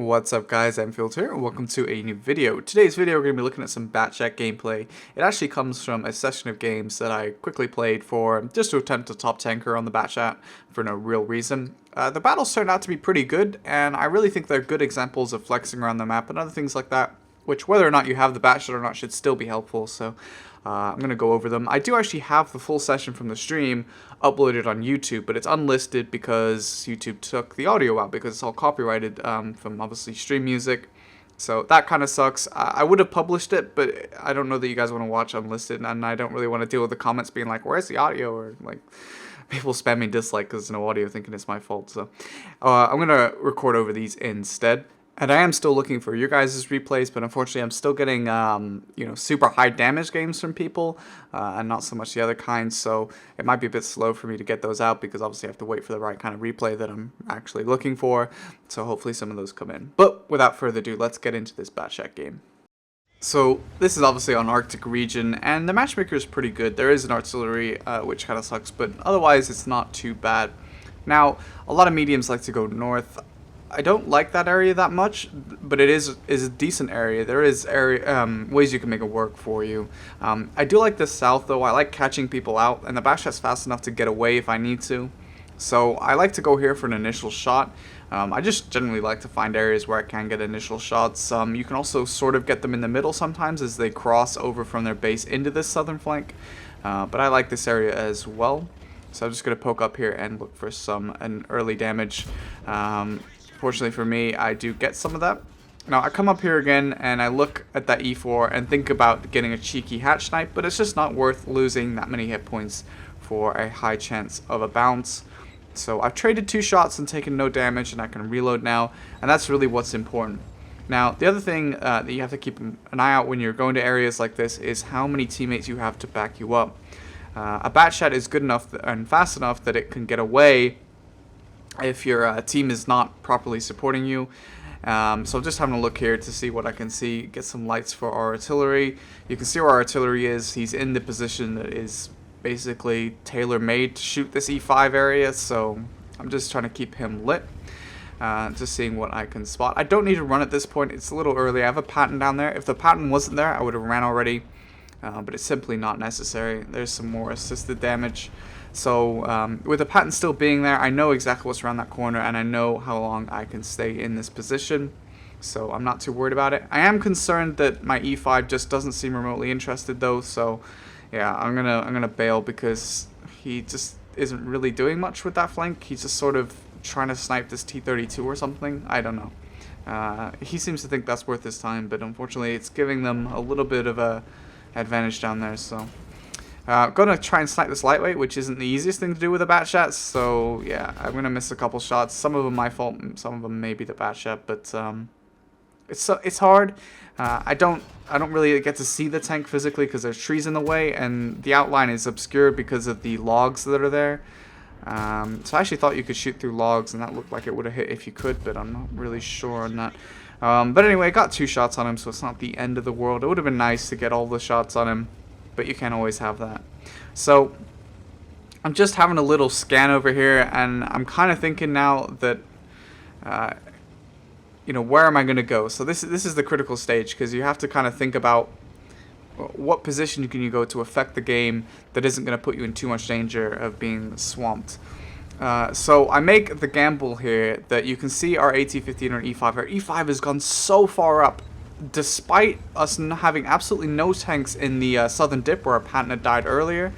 What's up guys, Anfield here, and welcome to a new video. Today's video we're going to be looking at some Batchat gameplay. It actually comes from a session of games that I quickly played for just to attempt to top tanker on the Batchat for no real reason. The battles turned out to be pretty good, and I really think they're good examples of flexing around the map and other things like that, which whether or not you have the Batchat or not should still be helpful, so I'm going to go over them. I do actually have the full session from the stream uploaded on YouTube, but it's unlisted because YouTube took the audio out because it's all copyrighted from obviously stream music. So that kind of sucks. I would have published it, but I don't know that you guys want to watch unlisted, and I don't really want to deal with the comments being like, where's the audio? Or like people spamming dislike because there's no audio thinking it's my fault. So I'm going to record over these instead. And I am still looking for your guys' replays, but unfortunately I'm still getting, super high damage games from people, and not so much the other kinds, so it might be a bit slow for me to get those out, because obviously I have to wait for the right kind of replay that I'm actually looking for, so hopefully some of those come in. But without further ado, let's get into this Batchat game. So this is obviously on Arctic region, and the matchmaker is pretty good. There is an artillery, which kind of sucks, but otherwise it's not too bad. Now, a lot of mediums like to go north. I don't like that area that much, but it is a decent area. There is ways you can make it work for you. I do like the south though. I like catching people out, and the Batchat's fast enough to get away if I need to. So I like to go here for an initial shot. I just generally like to find areas where I can get initial shots. You can also sort of get them in the middle sometimes as they cross over from their base into this southern flank. But I like this area as well. So I'm just going to poke up here and look for an early damage. Fortunately for me, I do get some of that. Now, I come up here again, and I look at that E4 and think about getting a cheeky hatch snipe, but it's just not worth losing that many hit points for a high chance of a bounce. So I've traded 2 shots and taken no damage, and I can reload now, and that's really what's important. Now, the other thing that you have to keep an eye out when you're going to areas like this is how many teammates you have to back you up. A Batchat is good enough and fast enough that it can get away if your team is not properly supporting you. So I'm just having a look here to see what I can see, get some lights for our artillery. You can see where our artillery is. He's in the position that is basically tailor-made to shoot this E5 area, so I'm just trying to keep him lit, just seeing what I can spot. I don't need to run at this point. It's a little early. I have a pattern down there. If the pattern wasn't there, I would have ran already, but it's simply not necessary. There's some more assisted damage. So with the pattern still being there, I know exactly what's around that corner, and I know how long I can stay in this position, so I'm not too worried about it. I am concerned that my E5 just doesn't seem remotely interested though, so yeah, I'm gonna bail because he just isn't really doing much with that flank. He's just sort of trying to snipe this T-32 or something. I don't know. He seems to think that's worth his time, but unfortunately it's giving them a little bit of a advantage down there, so gonna try and snipe this lightweight, which isn't the easiest thing to do with a Batchat, so yeah, I'm gonna miss a couple shots. Some of them my fault, some of them maybe the Batchat, but it's hard. I don't really get to see the tank physically because there's trees in the way, and the outline is obscured because of the logs that are there. So I actually thought you could shoot through logs, and that looked like it would have hit if you could, but I'm not really sure on that. But anyway, I got 2 shots on him, so it's not the end of the world. It would have been nice to get all the shots on him, but you can't always have that. So I'm just having a little scan over here, and I'm kind of thinking now that where am I going to go? So this is the critical stage, because you have to kind of think about what position can you go to affect the game that isn't going to put you in too much danger of being swamped. So I make the gamble here that you can see our AT-15 or E5. Our E5 has gone so far up, despite us having absolutely no tanks in the southern dip where our pattern had died earlier.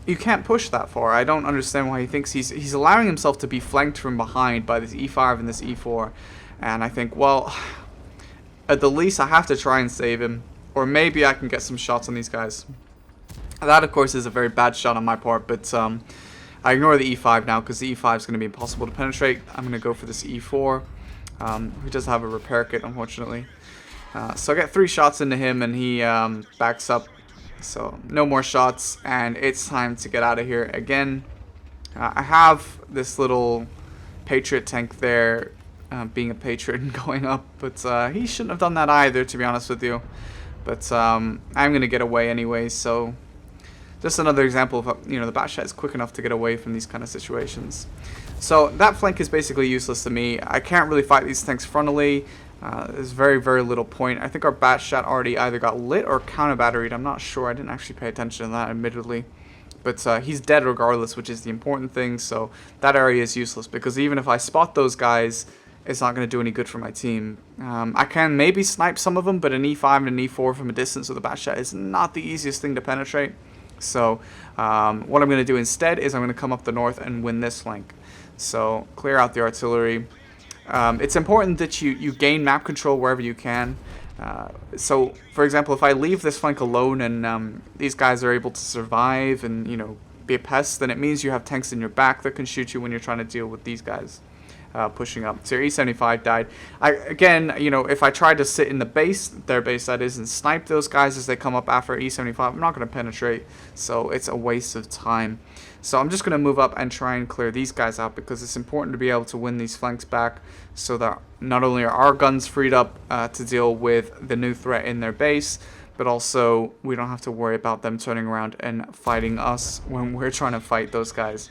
You can't push that far. I don't understand why he thinks he's allowing himself to be flanked from behind by this E5 and this E4. And I think, well, at the least I have to try and save him, or maybe I can get some shots on these guys. That, of course, is a very bad shot on my part, but I ignore the E5 now because the E5 is going to be impossible to penetrate. I'm going to go for this E4, who does have a repair kit, unfortunately. So I get 3 shots into him, and he backs up. So no more shots, and it's time to get out of here again. I have this little Patriot tank there, being a Patriot and going up, but he shouldn't have done that either, to be honest with you. But I'm going to get away anyway, so just another example of, the Batchat is quick enough to get away from these kind of situations. So that flank is basically useless to me. I can't really fight these tanks frontally. There's very, very little point. I think our Batchat already either got lit or counter-batteried. I'm not sure. I didn't actually pay attention to that, admittedly. But he's dead regardless, which is the important thing. So that area is useless because even if I spot those guys, it's not going to do any good for my team. I can maybe snipe some of them, but an E5 and an E4 from a distance with a Batchat is not the easiest thing to penetrate. So what I'm going to do instead is I'm going to come up the north and win this flank. So clear out the artillery. It's important that you gain map control wherever you can. So, for example, if I leave this flank alone and these guys are able to survive and, be a pest, then it means you have tanks in your back that can shoot you when you're trying to deal with these guys pushing up. So your E75 died. Again, if I tried to sit in the base, their base that is, and snipe those guys as they come up after E75, I'm not going to penetrate, so it's a waste of time. So I'm just going to move up and try and clear these guys out because it's important to be able to win these flanks back so that not only are our guns freed up to deal with the new threat in their base, but also we don't have to worry about them turning around and fighting us when we're trying to fight those guys.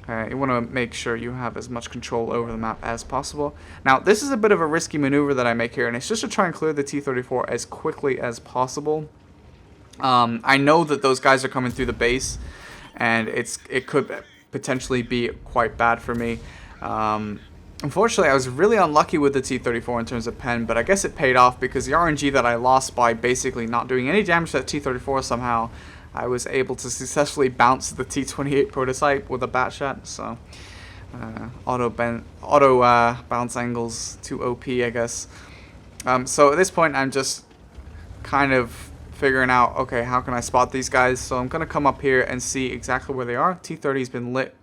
You want to make sure you have as much control over the map as possible. Now, this is a bit of a risky maneuver that I make here, and it's just to try and clear the T-34 as quickly as possible. I know that those guys are coming through the base, and it could potentially be quite bad for me. Unfortunately, I was really unlucky with the T-34 in terms of pen, but I guess it paid off because the RNG that I lost by basically not doing any damage to that T-34 somehow, I was able to successfully bounce the T-28 prototype with a Batchat. So auto bounce angles too OP, I guess. So at this point, I'm just kind of figuring out, okay, how can I spot these guys? So I'm going to come up here and see exactly where they are. T-30's been lit.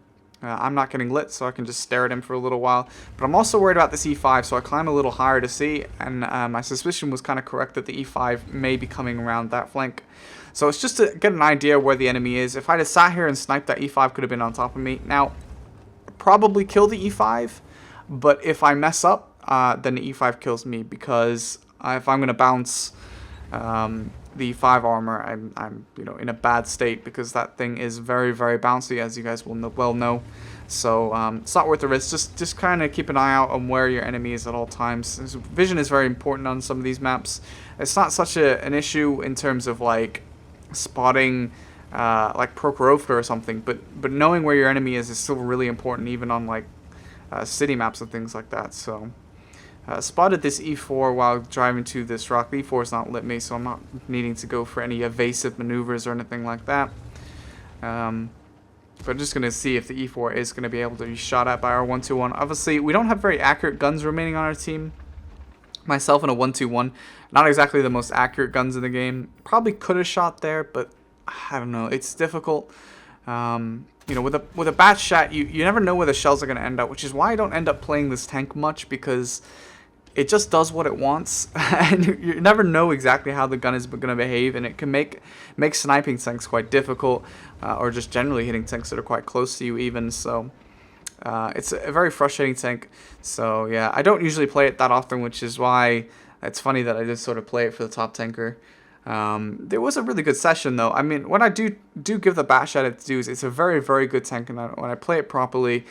I'm not getting lit, so I can just stare at him for a little while. But I'm also worried about this E5, so I climb a little higher to see. And my suspicion was kind of correct that the E5 may be coming around that flank. So it's just to get an idea where the enemy is. If I just sat here and sniped, that E5 could have been on top of me. Now, probably kill the E5, but if I mess up, then the E5 kills me because if I'm going to bounce the 5 armor, I'm in a bad state because that thing is very, very bouncy, as you guys will well know. So it's not worth the risk. Just kind of keep an eye out on where your enemy is at all times. Vision is very important on some of these maps. It's not such an issue in terms of like spotting like Prokhorovka or something, but knowing where your enemy is still really important, even on like city maps and things like that. So spotted this E4 while driving to this rock. The E4 has not lit me, so I'm not needing to go for any evasive maneuvers or anything like that. But I'm just going to see if the E4 is going to be able to be shot at by our 121. Obviously, we don't have very accurate guns remaining on our team. Myself and a 121, not exactly the most accurate guns in the game. Probably could have shot there, but I don't know. It's difficult. With a Batchat, you never know where the shells are going to end up, which is why I don't end up playing this tank much, because it just does what it wants, and you never know exactly how the gun is going to behave, and it can make sniping tanks quite difficult, or just generally hitting tanks that are quite close to you even. So it's a very frustrating tank. So yeah, I don't usually play it that often, which is why it's funny that I just sort of play it for the top tanker. There was a really good session though. I mean, when I do give the Batchat its dues, it's a very, very good tank, and when I play it properly,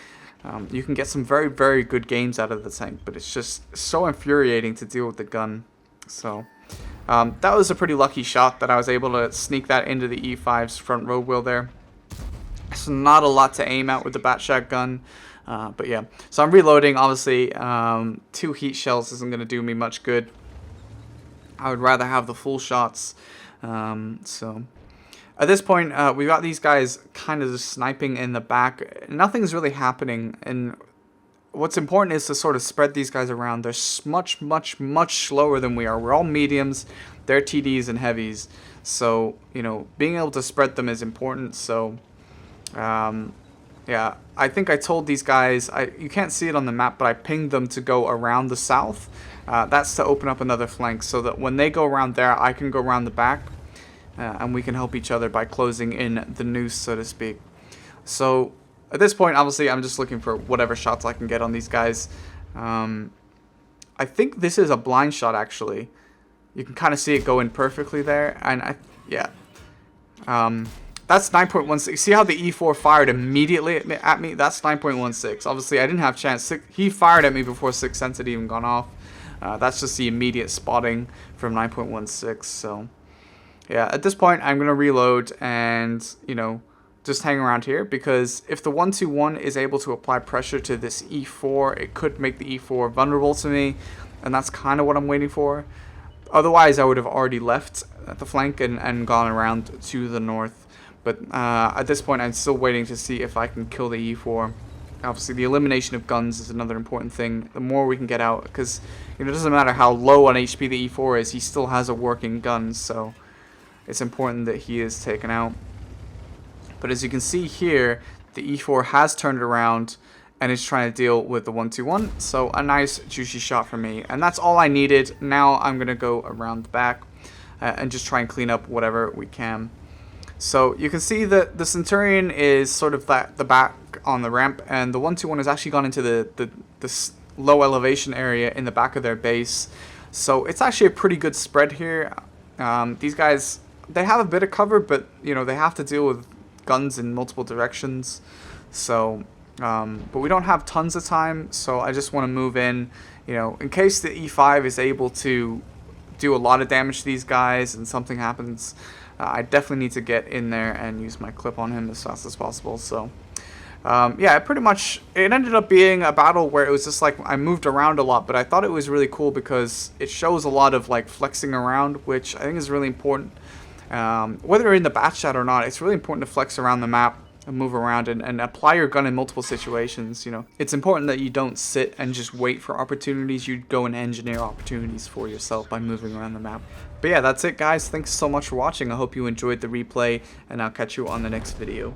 you can get some very, very good games out of the tank, but it's just so infuriating to deal with the gun. So that was a pretty lucky shot that I was able to sneak that into the E5's front road wheel there. It's not a lot to aim at with the Batchat gun, but yeah. So I'm reloading. Obviously, 2 heat shells isn't going to do me much good. I would rather have the full shots. So at this point, we've got these guys kind of just sniping in the back. Nothing's really happening, and what's important is to sort of spread these guys around. They're much, much, much slower than we are. We're all mediums. They're TDs and heavies. So, being able to spread them is important. So, yeah, I think I told these guys, you can't see it on the map, but I pinged them to go around the south. That's to open up another flank so that when they go around there, I can go around the back, and we can help each other by closing in the noose, so to speak. So at this point, obviously, I'm just looking for whatever shots I can get on these guys. I think this is a blind shot, actually. You can kind of see it go in perfectly there, and yeah. That's 9.16. See how the E4 fired immediately at me? That's 9.16. Obviously, I didn't have chance. He fired at me before 6 cents had even gone off. That's just the immediate spotting from 9.16. So, yeah, at this point, I'm going to reload and, you know, just hang around here. Because if the 121 is able to apply pressure to this E4, it could make the E4 vulnerable to me. And that's kind of what I'm waiting for. Otherwise, I would have already left at the flank and gone around to the north. But at this point, I'm still waiting to see if I can kill the E4. Obviously, the elimination of guns is another important thing. The more we can get out, because it doesn't matter how low on HP the E4 is, he still has a working gun, so it's important that he is taken out. But as you can see here, the E4 has turned around and is trying to deal with the 121. So a nice juicy shot for me, and that's all I needed. Now I'm gonna go around the back and just try and clean up whatever we can. So you can see that the Centurion is sort of the back on the ramp, and the 121 has actually gone into the low elevation area in the back of their base. So it's actually a pretty good spread here. These guys, they have a bit of cover, but you know, they have to deal with guns in multiple directions. So, but we don't have tons of time, so I just want to move in, you know, in case the E5 is able to do a lot of damage to these guys and something happens. I definitely need to get in there and use my clip on him as fast as possible. So, yeah, it ended up being a battle where it was just like I moved around a lot, but I thought it was really cool because it shows a lot of like flexing around, which I think is really important. Whether you're in the bat chat or not, it's really important to flex around the map and move around and apply your gun in multiple situations. You know, it's important that you don't sit and just wait for opportunities. You go and engineer opportunities for yourself by moving around the map. But yeah, that's it, guys. Thanks so much for watching. I hope you enjoyed the replay, and I'll catch you on the next video.